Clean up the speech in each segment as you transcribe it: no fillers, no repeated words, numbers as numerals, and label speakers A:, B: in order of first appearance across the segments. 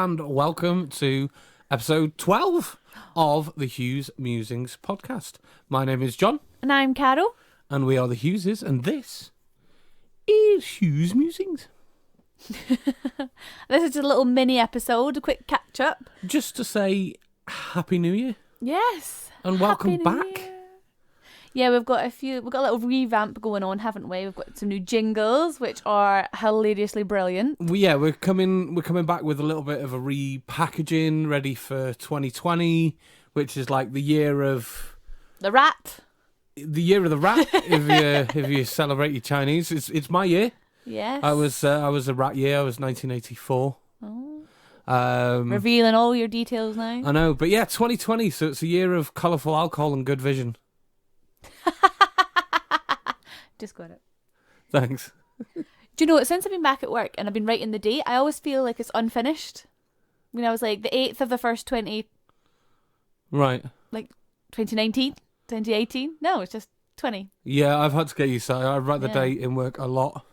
A: and welcome to episode 12 of the Hughes Musings podcast. My name is John.
B: And I'm Carol.
A: And we are the Hugheses, and this is Hughes Musings.
B: This is just a little mini episode, a quick catch up.
A: Just to say Happy New Year.
B: Yes.
A: And welcome back.
B: Yeah, we've got a little revamp going on, haven't we? We've got some new jingles, which are hilariously brilliant.
A: We're coming back with a little bit of a repackaging, ready for 2020, which is like the year of
B: The rat.
A: The year of the rat. if you celebrate your Chinese, it's my year.
B: Yes.
A: I was a rat year. I was 1984.
B: Oh. Revealing all your details now.
A: I know, but yeah, 2020. So it's a year of colourful alcohol and good vision.
B: Just got it.
A: Thanks.
B: Do you know what? Since I've been back at work and I've been writing the date, I always feel like it's unfinished. When I was like the 8th of the first 20.
A: Right.
B: Like 2019, 2018. No, it's just 20.
A: Yeah, I've had to get used to it. I write the date in work a lot.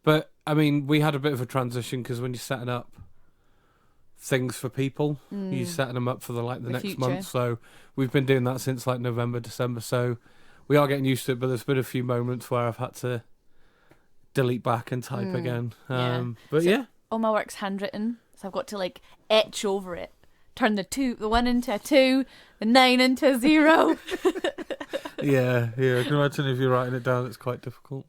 A: But I mean, we had a bit of a transition because when you're setting up things for people, you're setting them up for the next
B: future.
A: month. So we've been doing that since like November, December. So we are getting used to it, but there's been a few moments where I've had to delete back and type again. But
B: so
A: yeah.
B: All my work's handwritten, so I've got to like etch over it. Turn the 1 into a 2, the 9 into a 0.
A: Yeah, I can imagine if you're writing it down, it's quite difficult.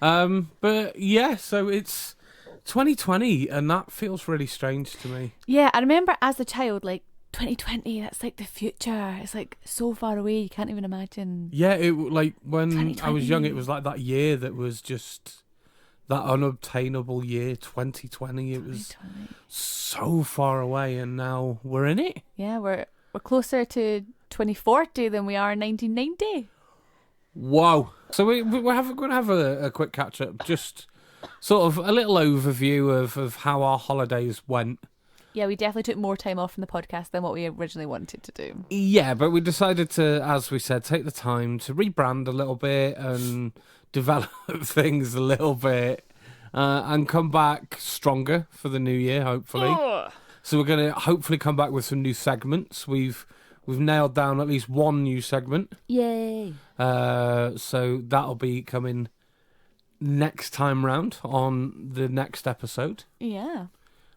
A: But yeah, so it's 2020, and that feels really strange to me.
B: Yeah, I remember as a child, like 2020, that's like the future. It's like so far away, you can't even imagine.
A: Yeah, it like when I was young, it
B: 2020.
A: was like that year that was just that unobtainable year, 2020. It was
B: 2020.
A: so far away, and now we're in it.
B: Yeah, we're closer to 2040 than we are in 1990.
A: Wow. So we're going to have a quick catch up, just sort of a little overview of how our holidays went.
B: Yeah, we definitely took more time off from the podcast than what we originally wanted to do.
A: Yeah, but we decided to, as we said, take the time to rebrand a little bit and develop things a little bit and come back stronger for the new year, hopefully.
B: Ugh.
A: So we're going to hopefully come back with some new segments. We've nailed down at least one new segment.
B: Yay.
A: So that'll be coming next time round on the next episode.
B: Yeah.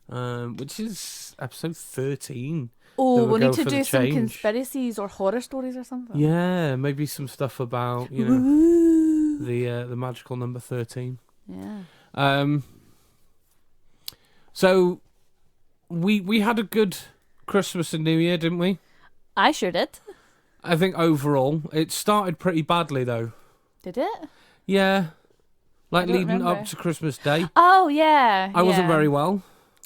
A: Which is episode 13.
B: Oh,
A: Then
B: we'll
A: go
B: need to
A: for the
B: do some
A: change.
B: conspiracies or horror stories or something.
A: Yeah, maybe some stuff about,
B: Ooh.
A: the magical number 13.
B: Yeah.
A: So we had a good Christmas and New Year, didn't we?
B: I sure did.
A: I think overall it started pretty badly though.
B: Did it?
A: Yeah. Like
B: I don't
A: leading
B: remember.
A: up to Christmas Day.
B: Oh, yeah.
A: I wasn't very well.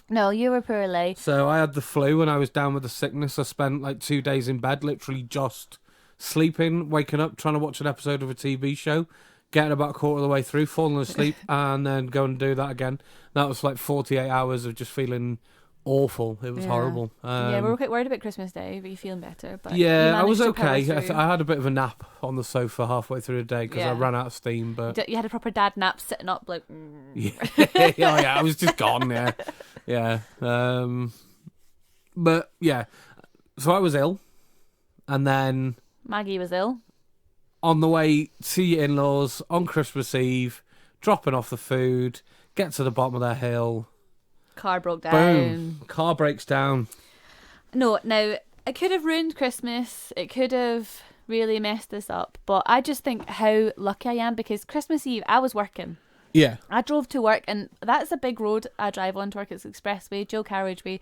B: No, you were poorly.
A: So I had the flu and I was down with the sickness. I spent like 2 days in bed, literally just sleeping, waking up, trying to watch an episode of a TV show, getting about a quarter of the way through, falling asleep, and then going and do that again. That was like 48 hours of just feeling awful. It was horrible.
B: Yeah, we were quite worried about Christmas Day, but you feeling better. But
A: yeah, I was
B: managed to power
A: okay.
B: through.
A: I had a bit of a nap on the sofa halfway through the day because I
B: Yeah.
A: ran out of steam. But
B: You had a proper dad nap sitting up like...
A: yeah, I was just gone. Yeah. But yeah, so I was ill, and then
B: Maggie was ill.
A: on the way to your in-laws on Christmas Eve, dropping off the food, get to the bottom of their hill.
B: Car broke down.
A: Boom. Car breaks down.
B: No, now, it could have ruined Christmas. It could have really messed this up. But I just think how lucky I am because Christmas Eve, I was working.
A: Yeah.
B: I drove to work, and that's a big road I drive on to work. It's Expressway, dual carriageway,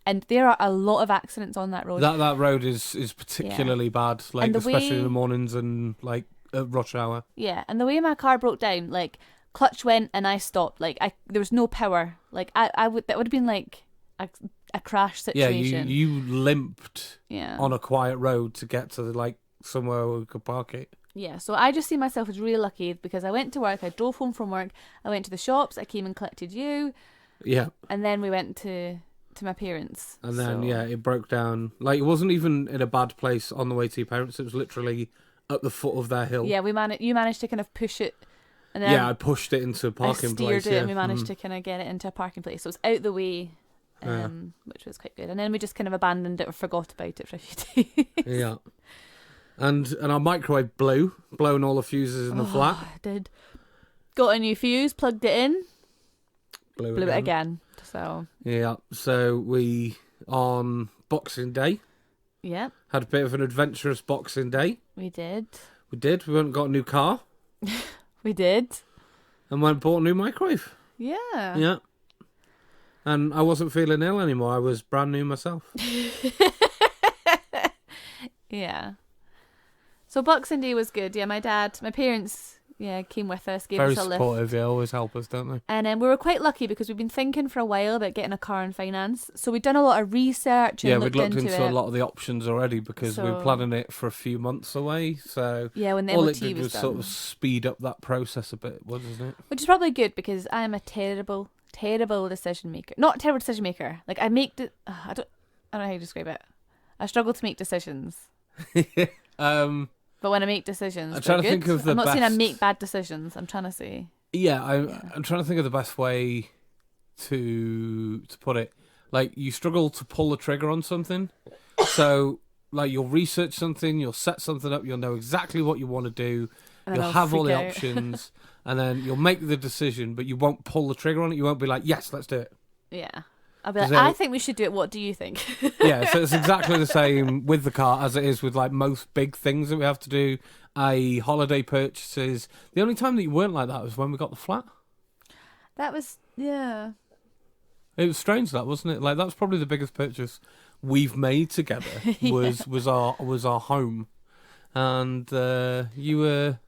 B: and there are a lot of accidents on that road.
A: That road is particularly bad, like
B: And the
A: especially
B: way-
A: in the mornings and like at rush hour.
B: Yeah, and the way my car broke down, like clutch went and I stopped. Like there was no power. Like that would have been like a crash situation.
A: Yeah, you limped
B: Yeah.
A: on a quiet road to get to like somewhere where we could park it.
B: Yeah, so I just see myself as really lucky because I went to work, I drove home from work, I went to the shops, I came and collected you,
A: Yeah.
B: and then we went to my parents.
A: And then, it broke down. Like, it wasn't even in a bad place on the way to your parents. It was literally at the foot of their hill.
B: Yeah, you managed to kind of push it. And then
A: I pushed it into a parking
B: I steered
A: place.
B: it
A: Yeah.
B: and we managed to kind of get it into a parking place. So it's out the way which was quite good. And then we just kind of abandoned it or forgot about it for a few days.
A: Yeah. And our microwave blown all the fuses in the flat.
B: I did. Got a new fuse, plugged it in, blew it again. So
A: yeah. So we on Boxing Day.
B: Yeah.
A: Had a bit of an adventurous Boxing Day.
B: We did.
A: We did. We went and got a new car.
B: We did.
A: And went and bought a new microwave.
B: Yeah.
A: Yeah. And I wasn't feeling ill anymore. I was brand new myself.
B: Yeah. So Boxing Day was good. Yeah, my parents, came with us, gave
A: Very
B: us a lift.
A: Very supportive, always help us, don't they?
B: And we were quite lucky because we've been thinking for a while about getting a car and finance. So we'd done a lot of research and
A: we'd looked into
B: it.
A: a lot of the options already because we were planning it for a few months away. So
B: yeah, when the
A: all
B: MOT
A: it did was
B: done.
A: sort of speed up that process a bit, wasn't it?
B: Which is probably good because I am a terrible decision maker. Not a terrible decision maker. Like I make I don't know how to describe it. I struggle to make decisions. But when I make decisions,
A: I'm trying to think of the
B: I'm not saying I
A: best-
B: make bad decisions. I'm trying to say.
A: Yeah, I'm trying to think of the best way to put it. Like, you struggle to pull the trigger on something. So, like, you'll research something, you'll set something up, you'll know exactly what you want to do, you'll have all the options, and then you'll make the decision, but you won't pull the trigger on it. You won't be like, yes, let's do it.
B: Yeah. I'll be like, I think we should do it. What do you think?
A: Yeah, so it's exactly the same with the car as it is with like most big things that we have to do, i.e. holiday purchases. The only time that you weren't like that was when we got the flat.
B: That was, yeah.
A: It was strange, that, wasn't it? Like, that's probably the biggest purchase we've made together was our home. And you were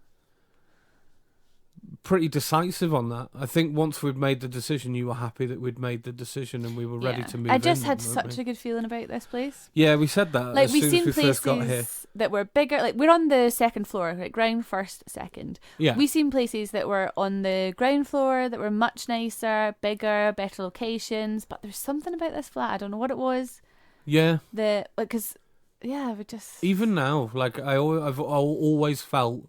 A: pretty decisive on that. I think once we'd made the decision, you were happy that we'd made the decision and we were ready to move in.
B: I just had such a good feeling about this place.
A: Yeah, we said that
B: like,
A: as
B: we've
A: soon
B: seen
A: as we first got here.
B: places that were bigger. Like, we're on the second floor, like ground first, second.
A: Yeah.
B: We've seen places that were on the ground floor that were much nicer, bigger, better locations. But there's something about this flat. I don't know what it was.
A: Yeah.
B: Because, we just...
A: Even now, like, I've always felt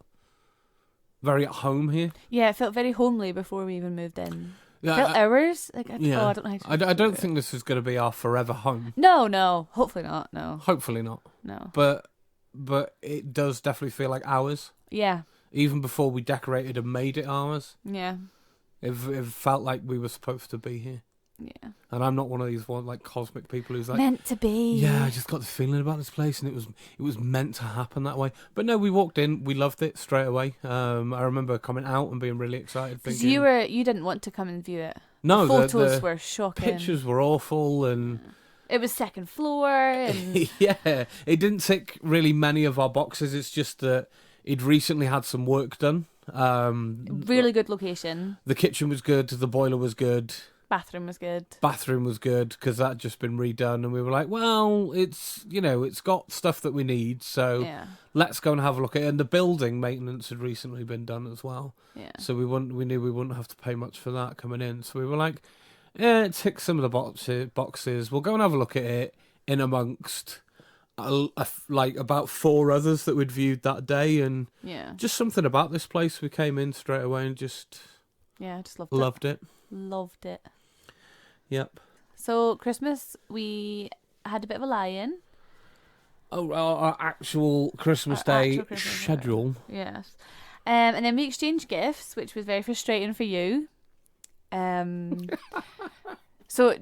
A: very at home here.
B: Yeah, it felt very homely before we even moved in.
A: Yeah,
B: Felt ours. Like, I don't know how to
A: I don't think this is going to be our forever home.
B: No. Hopefully not. No.
A: Hopefully not.
B: No.
A: But it does definitely feel like ours.
B: Yeah.
A: Even before we decorated and made it ours.
B: Yeah.
A: It felt like we were supposed to be here.
B: Yeah.
A: And I'm not one of these cosmic people who's like,
B: meant to be.
A: Yeah, I just got this feeling about this place, and it was meant to happen that way. But no, we walked in, we loved it straight away. I remember coming out and being really excited.
B: Because
A: thinking,
B: you didn't want to come and view it.
A: No,
B: the photos were shocking.
A: Pictures were awful, and
B: it was second floor, and
A: yeah, it didn't tick really many of our boxes. It's just that he'd recently had some work done.
B: Really good location.
A: The kitchen was good. The boiler was good.
B: Bathroom was good.
A: Bathroom was good because that had just been redone, and we were like, well, it's got stuff that we need, so let's go and have a look at it. And the building maintenance had recently been done as well, so we knew we wouldn't have to pay much for that coming in. So we were like, it ticks some of the boxes. We'll go and have a look at it in amongst like about 4 others that we'd viewed that day, and just something about this place. We came in straight away and just loved it.
B: Loved it.
A: Yep.
B: So Christmas, we had a bit of a lie-in.
A: Oh, our actual Christmas Day schedule.
B: Yes. And then we exchanged gifts, which was very frustrating for you. So,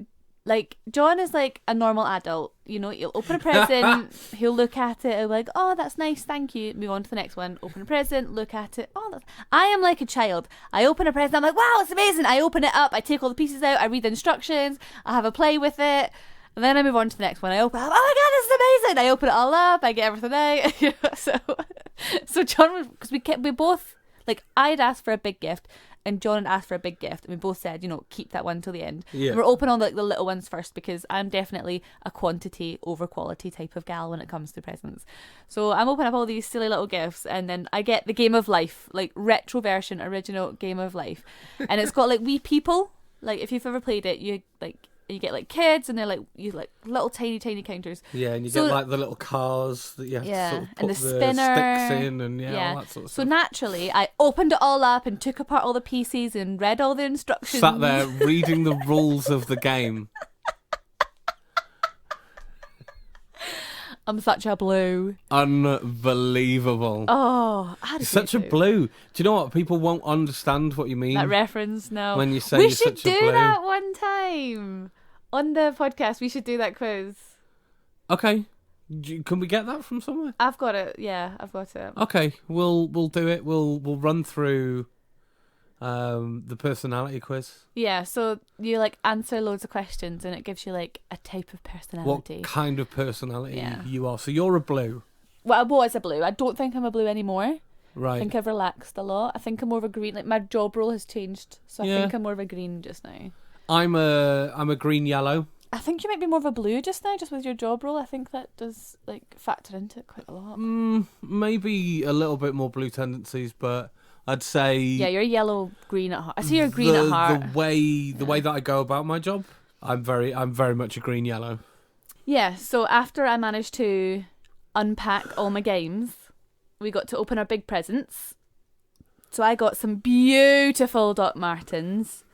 B: like, John is like a normal adult. You know, he'll open a present, he'll look at it, he'll be like, oh, that's nice, thank you. Move on to the next one. Open a present, look at it. Oh, I am like a child. I open a present, I'm like, wow, it's amazing. I open it up, I take all the pieces out, I read the instructions, I have a play with it. And then I move on to the next one. I open it up, oh my God, this is amazing. I open it all up, I get everything out. So John, because we both, like, I'd asked for a big gift, and John had asked for a big gift, and we both said, keep that one till the end.
A: Yeah.
B: We're open on the little ones first, because I'm definitely a quantity over quality type of gal when it comes to presents. So I'm opening up all these silly little gifts, and then I get the Game of Life, like retro version, original Game of Life, and it's got like wee people. Like, if you've ever played it, you get like kids, and they're like little tiny counters.
A: Yeah, and you get like the little cars that you have to sort of put
B: and the spinner
A: sticks in, and all that sort of stuff.
B: So naturally, I opened it all up and took apart all the pieces and read all the instructions.
A: Sat there reading the rules of the game.
B: I'm such a blue.
A: Unbelievable.
B: Oh, I had
A: Such a blue. Do you know what? People won't understand what you mean.
B: That reference, no.
A: When you say
B: we
A: you're
B: should
A: such a
B: do
A: blue.
B: that one time on the podcast. We should do that quiz.
A: Okay. Can we get that from somewhere?
B: I've got it. Yeah, I've got it.
A: Okay, we'll do it. We'll run through the personality quiz.
B: Yeah, so you like answer loads of questions and it gives you like a type of personality.
A: What kind of personality
B: Yeah.
A: you are. So you're a blue.
B: Well, I was a blue. I don't think I'm a blue anymore.
A: Right.
B: I think I've relaxed a lot. I think I'm more of a green. Like my job role has changed, so I think I'm more of a green just now.
A: I'm a green yellow.
B: I think you might be more of a blue just now, just with your job role. I think that does like factor into it quite a lot.
A: Maybe a little bit more blue tendencies, but I'd say
B: you're yellow green at heart. I see you're green at heart.
A: The way that I go about my job, I'm very much a green yellow.
B: Yeah. So after I managed to unpack all my games, we got to open our big presents. So I got some beautiful Doc Martens.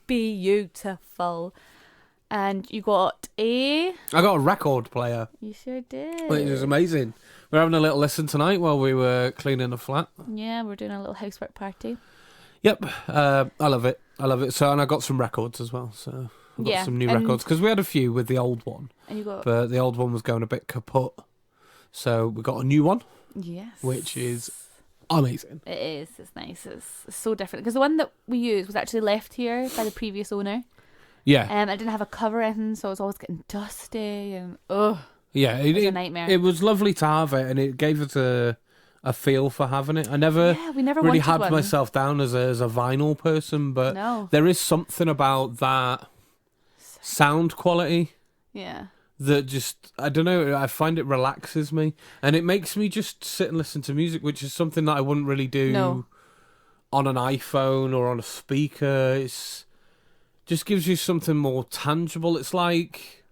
B: Beautiful. And you got I
A: got a record player.
B: You sure did.
A: Which is amazing. We're having a little listen tonight while we were cleaning the flat.
B: Yeah, we're doing a little housework party.
A: Yep. I love it. So, and I got some records as well. So I got some new records because we had a few with the old one.
B: And you got...
A: But the old one was going a bit kaput. So we got a new one.
B: Yes.
A: Which is amazing.
B: It is. It's nice. It's so different. Because the one that we used was actually left here by the previous owner.
A: Yeah.
B: I didn't have a cover in, so it was always getting dusty and
A: yeah,
B: it was a nightmare.
A: It was lovely to have it, and it gave us a feel for having it. I never really had myself down as a vinyl person, but there is something about that sound quality.
B: Yeah.
A: That just, I don't know, I find it relaxes me, and it makes me just sit and listen to music, which is something that I wouldn't really do on an iPhone or on a speaker. It's just gives you something more tangible. It's like,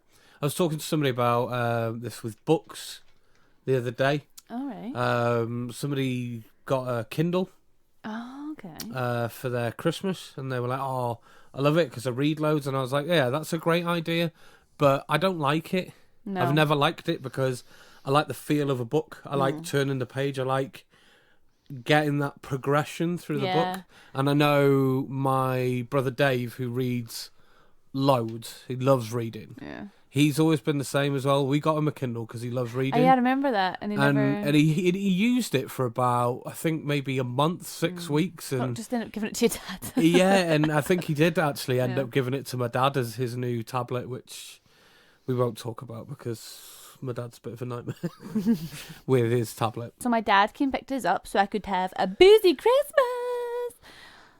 A: I was talking to somebody about this with books the other day.
B: All right.
A: Somebody got a Kindle.
B: Oh, okay.
A: For their Christmas, and they were like, "Oh, I love it because I read loads." And I was like, "Yeah, that's a great idea, but I don't like it. No. I've never liked it because I like the feel of a book. I like turning the page. I like getting that progression through the book." And I know my brother Dave, who reads loads, he loves reading.
B: Yeah.
A: He's always been the same as well. We got him a Kindle because he loves reading.
B: Oh, yeah, I remember that. And
A: he used it for about, I think, maybe a month, 6 weeks. And
B: just ended up giving it to your dad.
A: yeah, and I think he did actually end up giving it to my dad as his new tablet, which we won't talk about because my dad's a bit of a nightmare with his tablet.
B: So my dad came picked us up so I could have a boozy Christmas.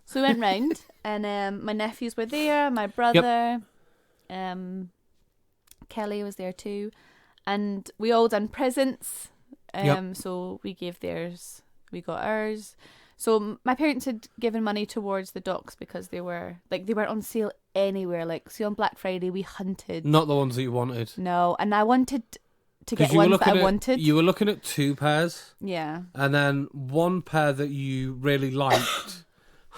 B: So we went round and my nephews were there, my brother, Kelly was there too, and we all done presents. So we gave theirs, we got ours. So my parents had given money towards the docs because they weren't on sale anywhere. Like, see, on Black Friday we hunted.
A: Not the ones that you wanted.
B: No, and I wanted to get ones that I wanted.
A: You were looking at 2 pairs.
B: Yeah.
A: And then one pair that you really liked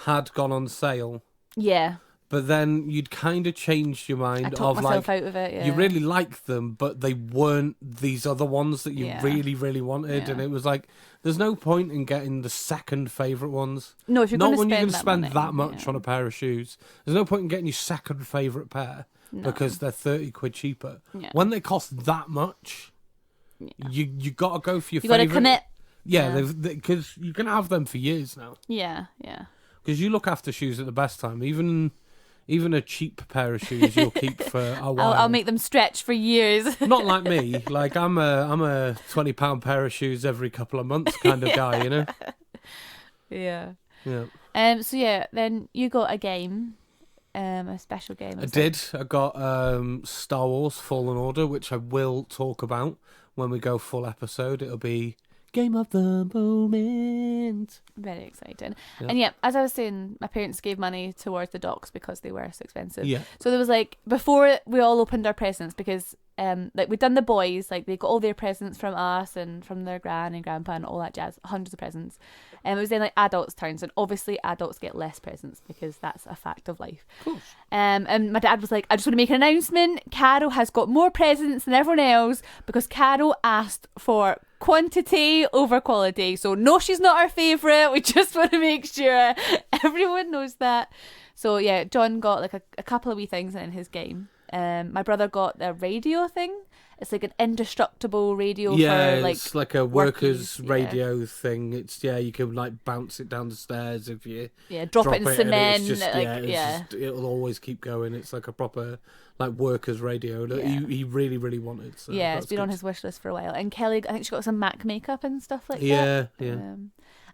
A: had gone on sale.
B: Yeah.
A: But then you'd kind of changed your mind.
B: I talked myself out of it, yeah.
A: You really liked them, but they weren't these other ones that you really, really wanted. Yeah. And it was like, there's no point in getting the second favourite ones.
B: No, if you're going to spend
A: Not when you're going to spend that much on a pair of shoes. There's no point in getting your second favourite pair because they're 30 quid cheaper. Yeah. When they cost that much, you got to go for your favourite.
B: You got to commit.
A: Yeah, because you can have them for years now.
B: Yeah, yeah.
A: Because you look after shoes at the best time. Even a cheap pair of shoes you'll keep for a while.
B: I'll make them stretch for years.
A: Not like me. Like I'm a £20 pair of shoes every couple of months kind of guy, you know?
B: Yeah.
A: Yeah.
B: So yeah, then you got a game, a special game.
A: I did. I got Star Wars Fallen Order, which I will talk about when we go full episode. It'll be Game of the Moment.
B: Very exciting. Yeah. And yeah, as I was saying, my parents gave money towards the docs because they were so expensive.
A: Yeah.
B: So there was like, before we all opened our presents, because like we'd done the boys, like they got all their presents from us and from their gran and grandpa and all that jazz, hundreds of presents. And it was then like adults' turns, and obviously adults get less presents because that's a fact of life.
A: Cool.
B: And my dad was like, I just want to make an announcement. Carol has got more presents than everyone else because Carol asked for quantity over quality. So no, she's not our favourite. We just want to make sure everyone knows that. So yeah, John got like a couple of wee things in his game. My brother got the radio thing. It's like an indestructible radio for like...
A: it's like a workers'
B: workies,
A: radio thing. It's, you can like bounce it down the stairs if you...
B: drop it in
A: and
B: cement.
A: it's just, it'll always keep going. It's like a proper like workers' radio that he really, really wanted. So
B: it's been on his wish list for a while. And Kelly, I think she got some MAC makeup and stuff like that.
A: Yeah.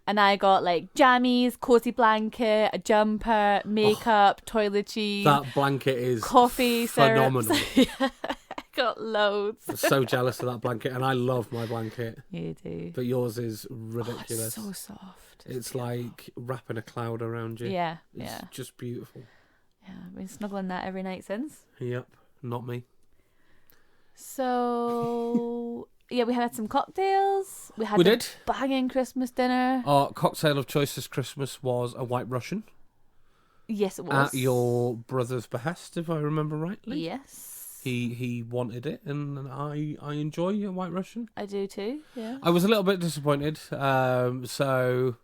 B: And I got like jammies, cozy blanket, a jumper, makeup, toiletries.
A: That blanket is
B: coffee,
A: phenomenal.
B: I got loads.
A: I'm so jealous of that blanket, and I love my blanket.
B: You do.
A: But yours is ridiculous.
B: It's so soft.
A: It's like wrapping a cloud around you.
B: Yeah,
A: it's just beautiful.
B: Yeah, I've been snuggling that every night since.
A: Yep, not me.
B: So... yeah, we had some cocktails. We did banging Christmas dinner.
A: Our cocktail of choice this Christmas was a White Russian.
B: Yes, it was.
A: At your brother's behest, if I remember rightly.
B: Yes.
A: He wanted it, and I enjoy a White Russian.
B: I do too, yeah.
A: I was a little bit disappointed. So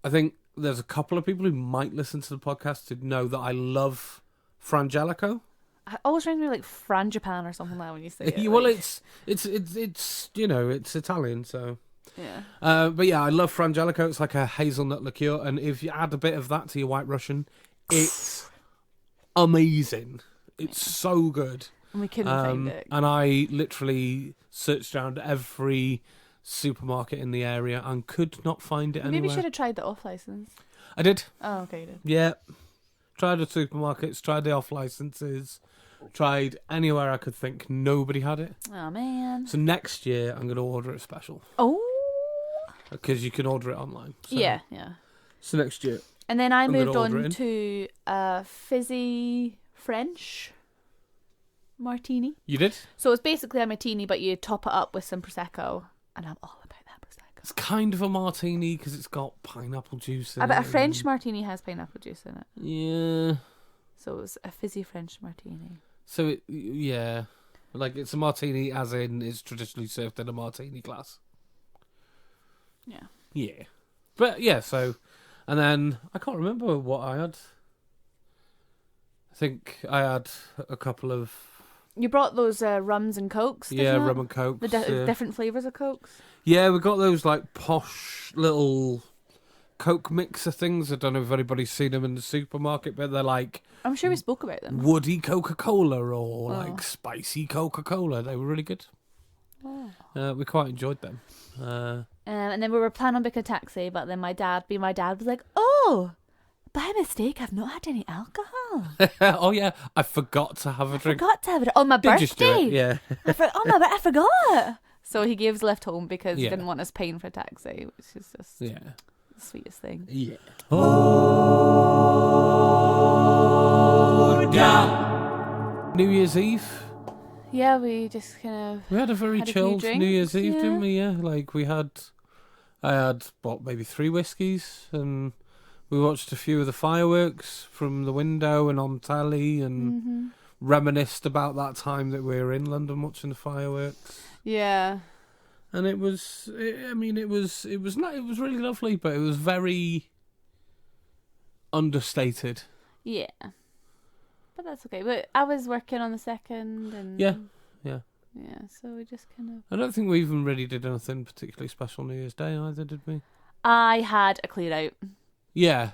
A: I think there's a couple of people who might listen to the podcast to know that I love Frangelico.
B: I always reminds me of like Frangipan or something like that when you say it.
A: Well,
B: like...
A: it's it's Italian, so
B: yeah.
A: But yeah, I love Frangelico. It's like a hazelnut liqueur, and if you add a bit of that to your White Russian, it's amazing. It's so good.
B: And we couldn't find it.
A: And I literally searched around every supermarket in the area and could not find it anywhere.
B: Maybe you should have tried the off license.
A: I did.
B: Oh, okay, you did.
A: Yeah. Tried the supermarkets, tried the off licenses, tried anywhere I could think. Nobody had it.
B: Oh, man.
A: So next year, I'm going to order it special.
B: Oh.
A: Because you can order it online. So.
B: Yeah.
A: So next year.
B: And then I moved on to a fizzy French martini.
A: You did?
B: So it's basically a martini, but you top it up with some Prosecco. And I'm all about that Prosecco.
A: It's kind of a martini because it's got pineapple juice in it.
B: I bet a French martini has pineapple juice in it.
A: Yeah.
B: So it's a fizzy French martini.
A: So, like it's a martini as in it's traditionally served in a martini glass.
B: Yeah.
A: Yeah. But, yeah, so... And then, I can't remember what I had. I think I had a couple of...
B: You brought those rums and cokes, didn't you?
A: rum and cokes.
B: The different flavours of cokes?
A: Yeah, we got those like posh little Coke mixer things. I don't know if anybody's seen them in the supermarket, but they're like...
B: I'm sure we spoke about them.
A: Woody Coca-Cola or like spicy Coca-Cola. They were really good. Oh. We quite enjoyed them.
B: And then we were planning on booking a taxi, but then my dad was like, "Oh, by mistake, I've not had any alcohol."
A: Oh yeah, I forgot to have a drink.
B: I forgot to have it on my
A: birthday.
B: Just do it?
A: Yeah.
B: I forgot. So he gave us a lift home because he didn't want us paying for a taxi, which is just the sweetest thing.
A: Yeah. New Year's Eve.
B: Yeah, we just kind of...
A: We had a very chilled New Year's Eve, didn't we? Yeah, like I had, maybe 3 whiskies, and we watched a few of the fireworks from the window and on telly, and reminisced about that time that we were in London watching the fireworks.
B: Yeah.
A: And it was really lovely, but it was very understated.
B: Yeah. But that's okay. But I was working on the 2nd, and...
A: Yeah.
B: Yeah, so we just kind of...
A: I don't think we even really did anything particularly special New Year's Day either, did we?
B: I had a clear out.
A: Yeah.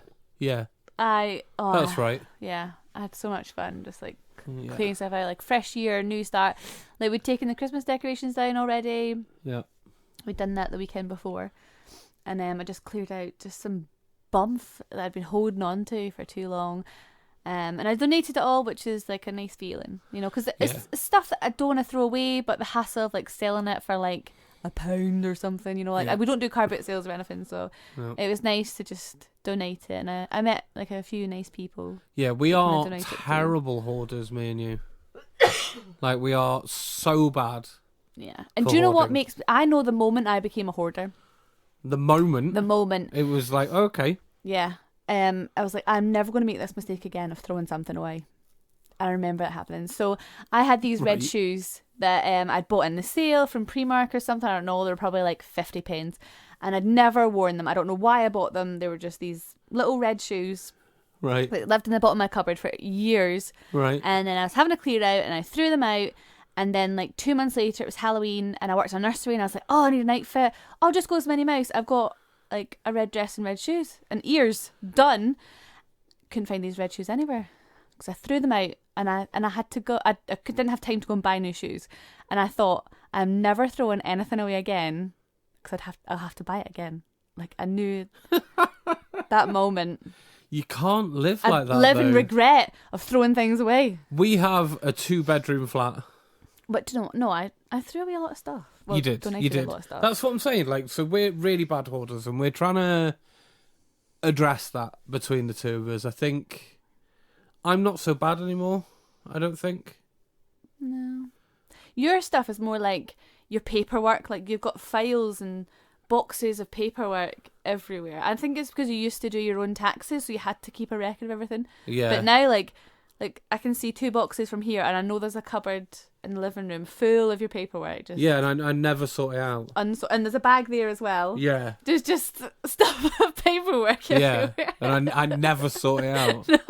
B: That's
A: right.
B: Yeah, I had so much fun just like clearing stuff out, like fresh year, new start. Like we'd taken the Christmas decorations down already.
A: Yeah.
B: We'd done that the weekend before. And I just cleared out just some bump that I'd been holding on to for too long. And I donated it all, which is like a nice feeling, because it's stuff that I don't want to throw away, but the hassle of like selling it for like £1 or something, we don't do carpet sales or anything, so it was nice to just donate it. And I met like a few nice people.
A: Yeah, we are terrible hoarders, me and you. Like, we are so bad.
B: Yeah. And
A: For
B: do you know what
A: hoarding.
B: makes... I know the moment I became a hoarder.
A: The moment,
B: The moment.
A: it was like, okay.
B: Yeah. I was like, I'm never going to make this mistake again of throwing something away. I remember it happening. So I had these red
A: Right.
B: shoes that I'd bought in the sale from Primark or something. I don't know. They were probably like 50 pence. And I'd never worn them. I don't know why I bought them. They were just these little red shoes
A: Right,
B: that lived in the bottom of my cupboard for years.
A: right.
B: And then I was having a clear out and I threw them out. And then like 2 months later, it was Halloween and I worked in a nursery and I was like, oh, I need an outfit. I'll just go as Minnie Mouse. I've got like a red dress and red shoes and ears. Done. Couldn't find these red shoes anywhere because I threw them out and I had to go. I didn't have time to go and buy new shoes. And I thought, I'm never throwing anything away again because I'll have to buy it again. Like I knew that moment.
A: You can't live
B: I
A: like that,
B: live in
A: though.
B: regret of throwing things away.
A: We have a 2-bedroom flat.
B: But do you know, no, I threw away a lot of stuff. Well,
A: You did.
B: donated
A: You did.
B: a lot of stuff.
A: That's what I'm saying. Like, so we're really bad hoarders, and we're trying to address that between the two of us. I think I'm not so bad anymore. I don't think.
B: No. Your stuff is more like your paperwork. Like you've got files and boxes of paperwork everywhere. I think it's because you used to do your own taxes, so you had to keep a record of everything.
A: Yeah.
B: But now, like I can see 2 boxes from here, and I know there's a cupboard in the living room full of your paperwork. Just
A: Yeah, and I never sort it out.
B: and there's a bag there as well.
A: Yeah.
B: There's just stuff of paperwork
A: Yeah.
B: everywhere.
A: And I never sort it out.
B: No.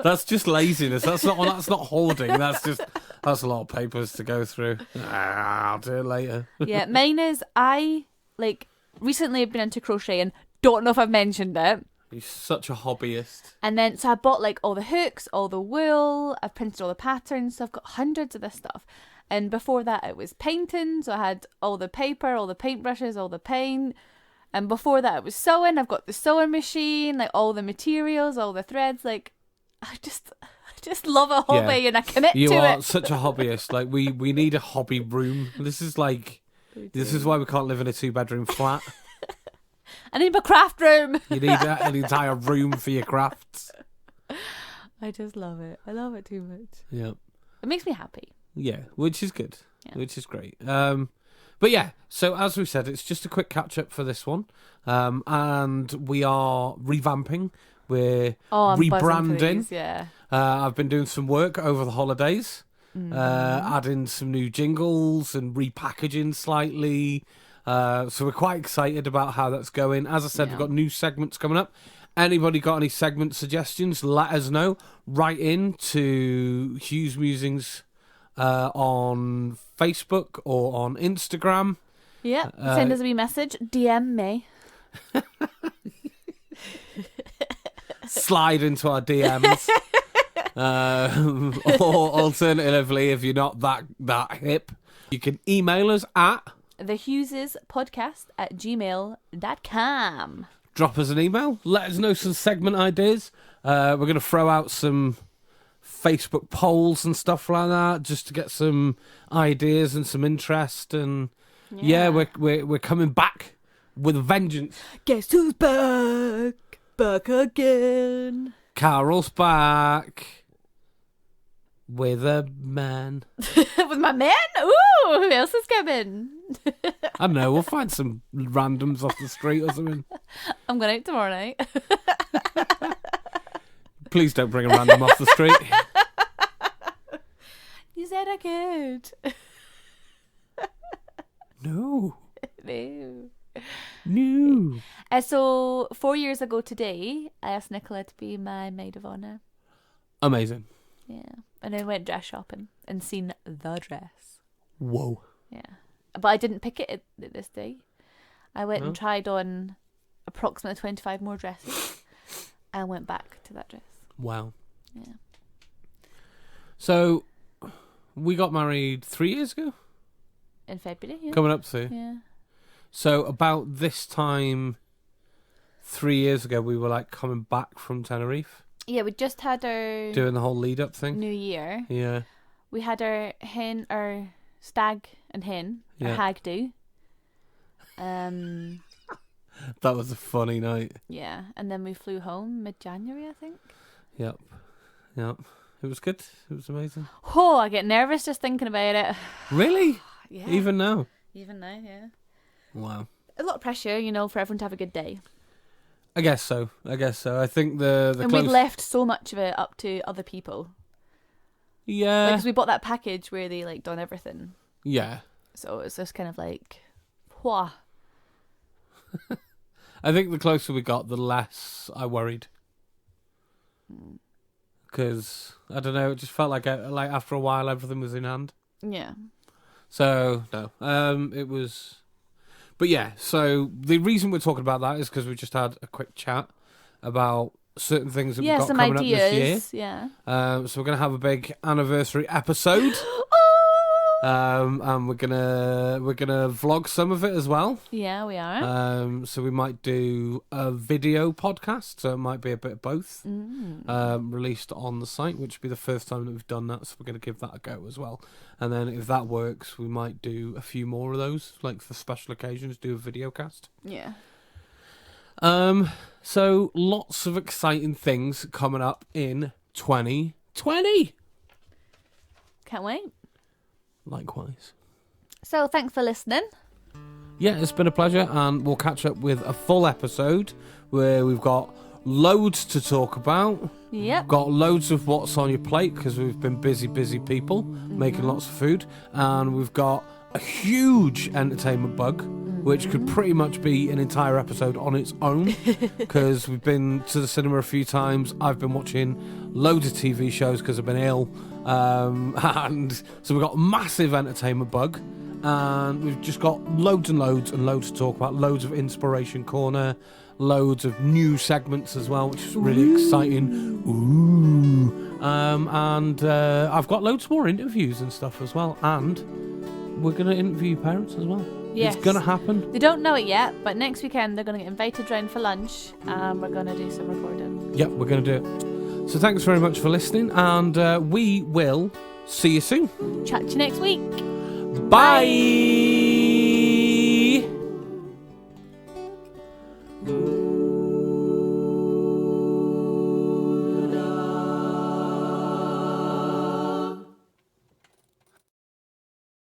A: That's just laziness. That's not hoarding. That's a lot of papers to go through. I'll do it later.
B: Yeah, mine is recently I've been into crocheting. Don't know if I've mentioned it.
A: You're such a hobbyist.
B: And then, so I bought like all the hooks, all the wool, I've printed all the patterns, so I've got hundreds of this stuff. And before that, it was painting, so I had all the paper, all the paintbrushes, all the paint. And before that, it was sewing. I've got the sewing machine, like all the materials, all the threads. Like, I just love a hobby and I commit
A: You
B: to
A: are
B: it.
A: such a hobbyist. Like, we need a hobby room. This is why we can't live in a 2-bedroom flat.
B: I need my craft room.
A: You need an entire room for your crafts.
B: I just love it. I love it too much.
A: Yeah.
B: It makes me happy.
A: Yeah, which is good.
B: Yeah.
A: Which is great. But yeah, so as we said, it's just a quick catch up for this one. And we are revamping. We're
B: I'm buzzing for
A: rebranding.
B: these, yeah.
A: I've been doing some work over the holidays, adding some new jingles and repackaging slightly. So we're quite excited about how that's going. As I said, we've got new segments coming up. Anybody got any segment suggestions? Let us know. Write in to Hughes Musings on Facebook or on Instagram.
B: Yeah, send us a wee message. DM me.
A: Slide into our DMs. Or alternatively, if you're not that hip, you can email us at
B: thehughespodcast@gmail.com.
A: drop us an email. Let us know some segment ideas. We're going to throw out some Facebook polls and stuff like that just to get some ideas and some interest. And yeah, we're coming back with a vengeance.
B: Guess who's back? Back again.
A: Carol's back with a man.
B: With my man? Ooh, who else is coming?
A: I don't know. We'll find some randoms off the street or something.
B: I'm going out tomorrow night.
A: Please don't bring a random off the street.
B: You said I could.
A: No.
B: No.
A: No.
B: So 4 years ago today, I asked Nicola to be my maid of honour.
A: Amazing.
B: Yeah. And then went dress shopping and seen the dress.
A: Whoa.
B: Yeah. But I didn't pick it at this day. I went and tried on approximately 25 more dresses and went back to that dress.
A: Wow.
B: Yeah.
A: So, we got married 3 years ago?
B: In February, yeah.
A: Coming up to.
B: Yeah.
A: So, about this time 3 years ago, we were like coming back from Tenerife.
B: Yeah, we just had our
A: Doing the whole lead up thing.
B: New Year.
A: Yeah.
B: We had our stag and hen, our hag do.
A: That was a funny night.
B: Yeah, and then we flew home mid-January, I think.
A: Yep. it was good. It was amazing.
B: Oh, I get nervous just thinking about it.
A: Really?
B: Yeah.
A: Even now?
B: Even now, yeah.
A: Wow.
B: A lot of pressure, for everyone to have a good day.
A: I guess so. I think the
B: and we'd left so much of it up to other people.
A: Yeah.
B: Because we bought that package where they like done everything.
A: Yeah.
B: So it's just kind of like, whoa.
A: I think the closer we got, the less I worried. Because, I don't know, it just felt like after a while everything was in hand.
B: Yeah.
A: So, no. It was... But yeah, so the reason we're talking about that is because we just had a quick chat about certain things that we've got
B: some
A: coming
B: ideas.
A: up this year.
B: Yeah.
A: So we're going to have a big anniversary episode. And we're gonna vlog some of it as well.
B: Yeah, we are.
A: So we might do a video podcast, so it might be a bit of both. Released on the site, which would be the first time that we've done that, so we're gonna give that a go as well. And then if that works, we might do a few more of those, like for special occasions, do a video cast.
B: Yeah.
A: So lots of exciting things coming up in 2020.
B: Can't wait.
A: Likewise.
B: So thanks for listening.
A: Yeah, it's been a pleasure, and we'll catch up with a full episode where we've got loads to talk about.
B: Yep.
A: Got loads of what's on your plate because we've been busy people making lots of food, and we've got a huge entertainment bug, which could pretty much be an entire episode on its own because we've been to the cinema a few times. I've been watching loads of TV shows because I've been ill, and so we've got a massive entertainment bug, and we've just got loads and loads and loads to talk about. Loads of inspiration corner, loads of new segments as well, which is really exciting. And I've got loads more interviews and stuff as well, and we're going to interview parents as well.
B: Yes.
A: It's going to happen.
B: They don't know it yet, but next weekend they're going to get invited round for lunch, and we're going to do some recording.
A: Yep, we're going to do it. So thanks very much for listening, and we will see you soon.
B: Chat to you next week.
A: Bye.